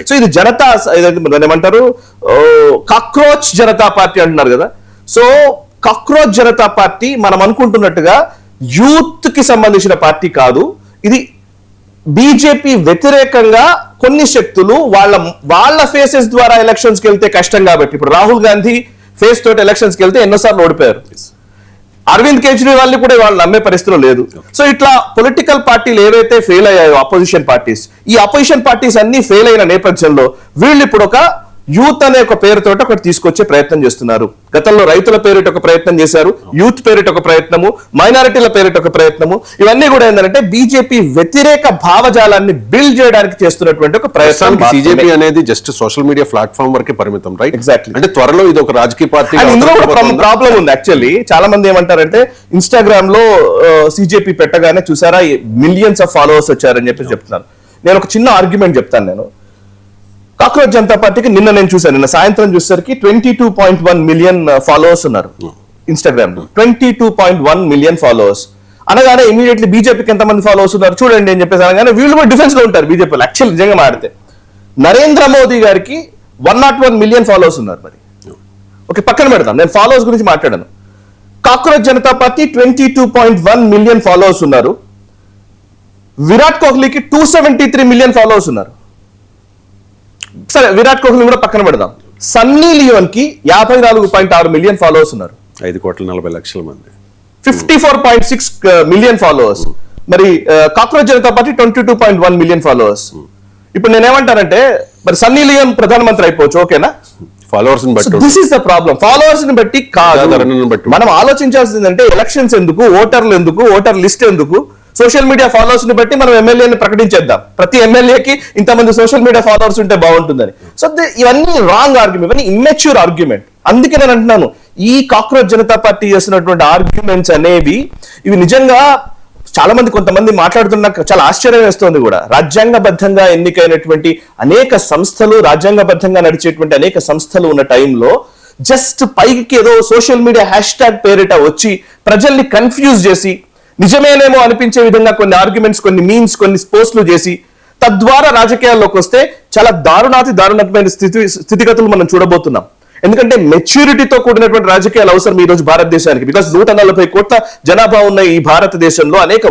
So ఇది జనతా ఏమంటారు cockroach Janata party అంటున్నారు కదా. సో కాక్రోచ్ జనతా పార్టీ మనం అనుకుంటున్నట్టుగా యూత్ కి సంబంధించిన పార్టీ కాదు. ఇది బీజేపీ వ్యతిరేకంగా కొన్ని శక్తులు వాళ్ళ ఫేసెస్ ద్వారా ఎలక్షన్స్ కి వెళ్తే కష్టం కాబట్టి, ఇప్పుడు రాహుల్ గాంధీ ఫేస్ తోటి ఎలక్షన్స్ కి వెళ్తే ఎన్నోసార్లు ఓడిపోయారు. అరవింద్ కేజ్రీవాల్ ని కూడా వాళ్ళు నమ్మే పరిస్థితిలో లేదు. సో ఇట్లా పొలిటికల్ పార్టీలు ఏవైతే ఫెయిల్ అయ్యాయో అపోజిషన్ పార్టీస్, ఈ అపోజిషన్ పార్టీస్ అన్ని ఫెయిల్ అయిన నేపథ్యంలో వీళ్ళు ఇప్పుడు ఒక యూత్ అనే ఒక పేరుతో ఒకటి తీసుకొచ్చే ప్రయత్నం చేస్తున్నారు. గతంలో రైతుల పేరిట ఒక ప్రయత్నం చేశారు, యూత్ పేరిట ఒక ప్రయత్నము, మైనారిటీల పేరిట ఒక ప్రయత్నము. ఇవన్నీ కూడా ఏంటంటే బీజేపీ వ్యతిరేక భావజాలాన్ని బిల్డ్ చేయడానికి చేస్తున్నటువంటి ఒక ప్రయత్నం. బీజేపీ అనేది జస్ట్ సోషల్ మీడియా ప్లాట్ఫామ్ వరకే పరిమితం, రైట్? ఎగ్జాక్ట్లీ. అంటే త్వరలో ఇది ఒక రాజకీయ పార్టీ. ఇందులో కూడా ప్రాబ్లం ఉంది యాక్చువల్లీ. చాలా మంది ఏమంటారంటే ఇన్స్టాగ్రామ్ లో సిజేపీ పెట్టగానే చూసారా మిలియన్స్ ఆఫ్ ఫాలోవర్స్ వచ్చారని చెప్పి చెప్తున్నారు. నేను ఒక చిన్న ఆర్గ్యుమెంట్ చెప్తాను. నేను కాక్రోచ్ జనతా పార్టీకి నేను చూసాను, నిన్న సాయంత్రం చూసేసరికి 22.1 మిలియన్ ఫాలోవర్స్ ఉన్నారు ఇన్స్టాగ్రామ్ లో. 22.1 మిలియన్ ఫాలోవర్స్ అనగానే ఇమీడియట్లీ బీజేపీకి ఎంతమంది ఫాలోవర్స్ ఉన్నారు చూడండి అని చెప్పేసి అనగానే వీళ్ళు కూడా డిఫెన్స్ లో ఉంటారు బీజేపీ. యాక్చువల్ నిజంగా మాడితే నరేంద్ర మోదీ గారికి 101 మిలియన్ ఫాలోవర్స్ ఉన్నారు. మరి ఓకే, పక్కన పెడతాం, నేను ఫాలోవర్స్ గురించి మాట్లాడాను. Cockroach Janata party 22.1 million followers ఉన్నారు. విరాట్ కోహ్లీకి 273 మిలియన్ ఫాలోవర్స్ ఉన్నారు. సరే, విరాట్ కోహ్లీ కూడా పక్కన పెడదాం. సన్నీ లియోన్ కి 54.6 మిలియన్ ఫాలోవర్స్ ఉన్నారు. 5,40,00,000 మంది, 54.6 మిలియన్ ఫాలోవర్స్. మరి cockroach Janata party 22.1 million followers. ఇప్పుడు నేనేమంటానంటే మరి సన్నీ లియోన్ ప్రధానమంత్రి అయిపోవచ్చు, ఓకేనా? Followers this is the problem. Followers ని బట్టి కాదు మనం ఆలోచించాల్సిందంటే ఎలక్షన్స్ ఎందుకు, ఓటర్లు ఎందుకు, ఓటర్ లిస్ట్ ఎందుకు, సోషల్ మీడియా ఫాలోవర్స్ ని బట్టి మనం ఎమ్మెల్యేని ప్రకటించేద్దాం. ప్రతి ఎమ్మెల్యేకి ఇంతమంది సోషల్ మీడియా ఫాలోవర్స్ ఉంటే బాగుంటుందని. సో ఇవన్నీ రాంగ్ ఆర్గ్యుమెంట్, ఇవన్నీ ఇమ్మెచ్యూర్ ఆర్గ్యుమెంట్. అందుకే నేను అంటున్నాను ఈ కాక్రోచ్ జనతా పార్టీ చేస్తున్నటువంటి ఆర్గ్యుమెంట్స్ అనేవి ఇవి నిజంగా చాలా మంది కొంతమంది మాట్లాడుతున్నా చాలా ఆశ్చర్యం వేస్తోంది కూడా. రాజ్యాంగబద్ధంగా ఎన్నికైనటువంటి అనేక సంస్థలు, రాజ్యాంగబద్ధంగా నడిచేటువంటి అనేక సంస్థలు ఉన్న టైంలో జస్ట్ పైకి ఏదో సోషల్ మీడియా హ్యాష్ ట్యాగ్ పేరిట వచ్చి ప్రజల్ని కన్ఫ్యూజ్ చేసి నిజమేనేమో అనిపించే విధంగా కొన్ని ఆర్గ్యుమెంట్స్, కొన్ని మీమ్స్, కొన్ని పోస్టులు చేసి తద్వారా రాజకీయాల్లోకి వస్తే చాలా దారుణమైన స్థితిగతులు మనం చూడబోతున్నాం. ఎందుకంటే మెచ్యూరిటీతో కూడినటువంటి రాజకీయాలు అవసరం ఈ రోజు భారతదేశానికి. బికాస్ 140 కోట్ల జనాభా ఉన్న ఈ భారతదేశంలో అనేక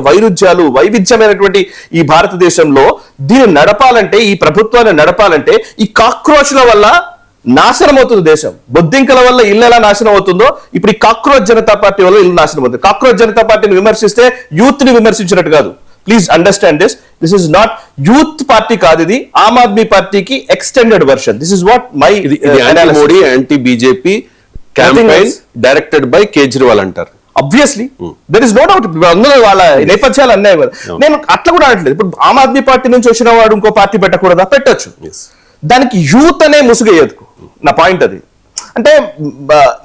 వైవిధ్యమైనటువంటి ఈ భారతదేశంలో దీన్ని నడపాలంటే, ఈ ప్రభుత్వాన్ని నడపాలంటే ఈ కాక్రోచ్ల వల్ల నాశనం అవుతుంది దేశం. బొద్దింకల వల్ల ఇల్లు ఎలా నాశనం అవుతుందో ఇప్పుడు ఈ కాక్రోచ్ జనతా పార్టీ వల్ల ఇల్లు నాశనం అవుతుంది. కాక్రోచ్ జనతా పార్టీని విమర్శిస్తే యూత్ ని విమర్శించినట్టు కాదు. Please understand this is not youth party కాదు, ఇది ఆమ్ ఆద్మీ పార్టీకి extended version. This is what my Modi anti BJP campaign directed by Kejriwal అంటారు. Obviously there is no doubt. అందులో వాళ్ళ నేపథ్యాలు అన్నాయి కదా. నేను అట్లా కూడా అనట్లేదు. ఇప్పుడు ఆమ్ ఆద్మీ పార్టీ నుంచి వచ్చిన వాడు ఇంకో పార్టీ పెట్టకూడదా? పెట్టొచ్చు. దానికి యూత్ అనే ముసుగేయదు. నా పాయింట్ అది. అంటే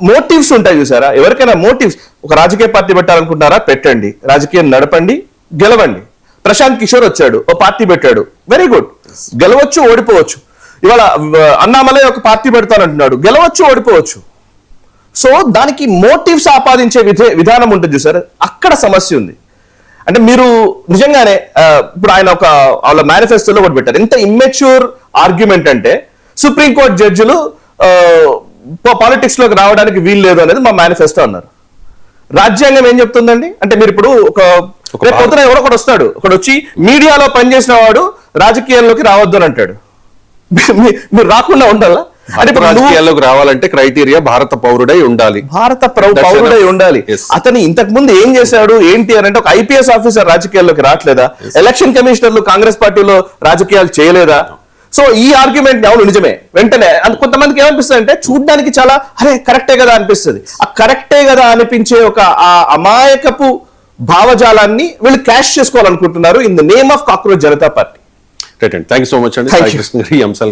మోటివ్స్ ఉంటాయి చూసారా, ఎవరికైనా మోటివ్స్. ఒక రాజకీయ పార్టీ పెట్టాలనుకుంటున్నారా, పెట్టండి, రాజకీయం నడపండి, గెలవండి. ప్రశాంత్ కిషోర్ వచ్చాడు, ఓ పార్టీ పెట్టాడు, వెరీ గుడ్, గెలవచ్చు, ఓడిపోవచ్చు. ఇవాళ అన్నామలై ఒక పార్టీ పెడతానంటున్నాడు, గెలవచ్చు, ఓడిపోవచ్చు. సో దానికి మోటివ్స్ ఆపాదించే విధానం ఉంటుంది చూసారా, అక్కడ సమస్య ఉంది. అంటే మీరు నిజంగానే ఇప్పుడు ఆయన వాళ్ళ మేనిఫెస్టోలో ఒకటి పెట్టారు. ఎంత ఇమ్మెచ్యూర్ ఆర్గ్యుమెంట్ అంటే సుప్రీంకోర్టు జడ్జిలు పాలిటిక్స్ లోకి రావడానికి వీలు లేదు అనేది మా మేనిఫెస్టో అన్నారు. రాజ్యాంగం ఏం చెప్తుందండి? అంటే మీరు ఇప్పుడు పొద్దున ఎవడో ఒకటి వస్తాడు, ఒకటి వచ్చి మీడియాలో పనిచేసిన వాడు రాజకీయాల్లోకి రావద్దు అని అంటాడు. మీరు రాకుండా ఉండాలా? అంటే రాజకీయాల్లోకి రావాలంటే క్రైటీరియా భారత పౌరుడై ఉండాలి. పౌరుడై ఉండాలి. అతను ఇంతకు ముందు ఏం చేశాడు ఏంటి అని అంటే ఒక ఐపీఎస్ ఆఫీసర్ రాజకీయాల్లోకి రావట్లేదా? ఎలక్షన్ కమిషనర్లు కాంగ్రెస్ పార్టీలో రాజకీయాలు చేయలేదా? సో ఈ ఆర్గ్యుమెంట్ అవును నిజమే. వెంటనే కొంతమందికి ఏమనిపిస్తుంది అంటే చూడడానికి చాలా కరెక్టే కదా అనిపిస్తుంది. ఆ కరెక్టే కదా అనిపించే ఒక అమాయకపు భావజాలాన్ని వీళ్ళు క్యాష్ చేసుకోవాలనుకుంటున్నారు in the name of cockroach Janata party. Thank you so much అండి.